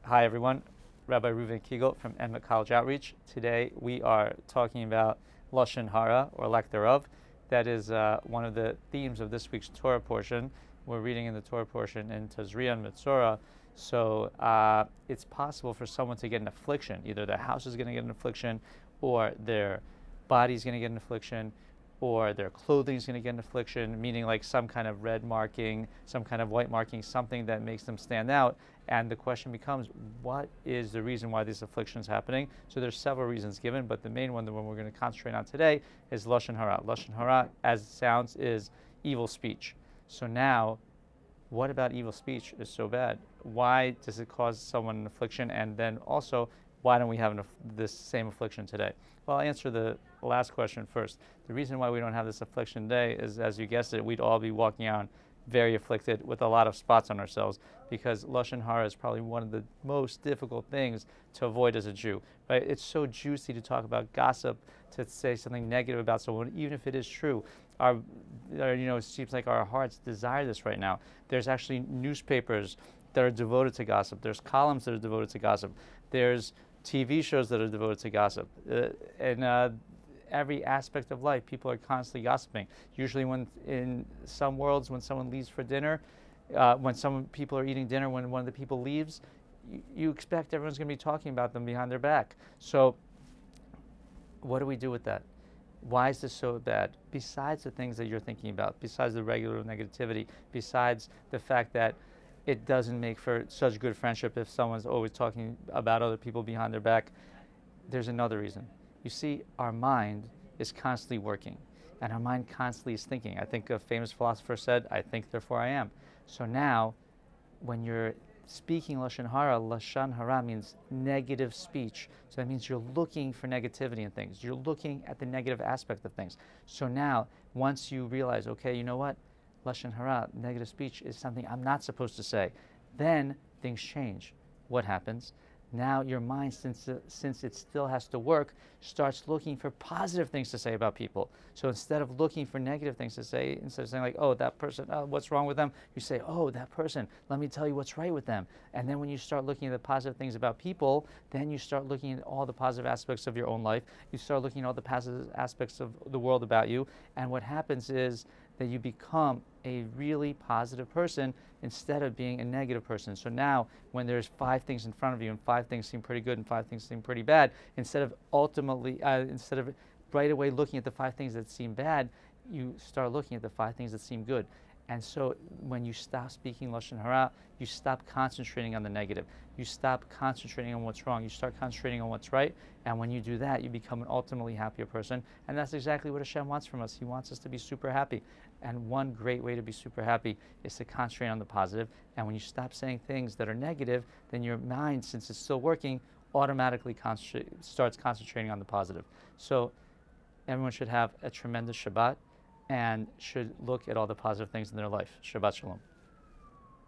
Hi everyone, Rabbi Reuven Kigel from Emmett College Outreach. Today we are talking about Lashon Hara, or lack thereof. That is one of the themes of this week's Torah portion. We're reading in the Torah portion in Tazria and Mitzorah. So it's possible for someone to get an affliction. Either their house is going to get an affliction, or their body is going to get an affliction, or their clothing is going to get an affliction, meaning like some kind of red marking, some kind of white marking, something that makes them stand out. And the question becomes, what is the reason why this affliction is happening? So there's several reasons given, but the main one, the one we're going to concentrate on today, is Lashon Hara. Lashon Hara, as it sounds, is evil speech. So now, what about evil speech is so bad? Why does it cause someone an affliction? And then also, why don't we have this same affliction today? Well, I'll answer the last question first. The reason why we don't have this affliction today is, as you guessed it, we'd all be walking out very afflicted with a lot of spots on ourselves, because Lashon Hara is probably one of the most difficult things to avoid as a Jew. Right? It's so juicy to talk about gossip, to say something negative about someone, even if it is true. It seems like our hearts desire this right now. There's actually newspapers that are devoted to gossip. There's columns that are devoted to gossip. There's TV shows that are devoted to gossip. Every aspect of life, people are constantly gossiping. Usually when in some worlds, when someone leaves for dinner, when some people are eating dinner, when one of the people leaves, you expect everyone's going to be talking about them behind their back. So what do we do with that? Why is this so bad? Besides the things that you're thinking about, besides the regular negativity, besides the fact that it doesn't make for such good friendship if someone's always talking about other people behind their back, there's another reason. You see, our mind is constantly working, and our mind constantly is thinking. I think a famous philosopher said, "I think, therefore I am." So now, when you're speaking Lashon Hara means negative speech. So that means you're looking for negativity in things. You're looking at the negative aspect of things. So now, once you realize, okay, you know what? Lashon Hara, negative speech, is something I'm not supposed to say. Then things change. What happens? Now your mind, since it still has to work, starts looking for positive things to say about people. So instead of looking for negative things to say, instead of saying like, oh, that person, what's wrong with them? You say, oh, that person, let me tell you what's right with them. And then when you start looking at the positive things about people, then you start looking at all the positive aspects of your own life. You start looking at all the positive aspects of the world about you. And what happens is that you become a really positive person instead of being a negative person. So now, when there's 5 things in front of you and 5 things seem pretty good and 5 things seem pretty bad, instead of right away looking at the 5 things that seem bad, you start looking at the 5 things that seem good. And so when you stop speaking Lashon Hara, you stop concentrating on the negative. You stop concentrating on what's wrong. You start concentrating on what's right. And when you do that, you become an ultimately happier person. And that's exactly what Hashem wants from us. He wants us to be super happy. And one great way to be super happy is to concentrate on the positive. And when you stop saying things that are negative, then your mind, since it's still working, automatically starts concentrating on the positive. So everyone should have a tremendous Shabbat and should look at all the positive things in their life. Shabbat Shalom.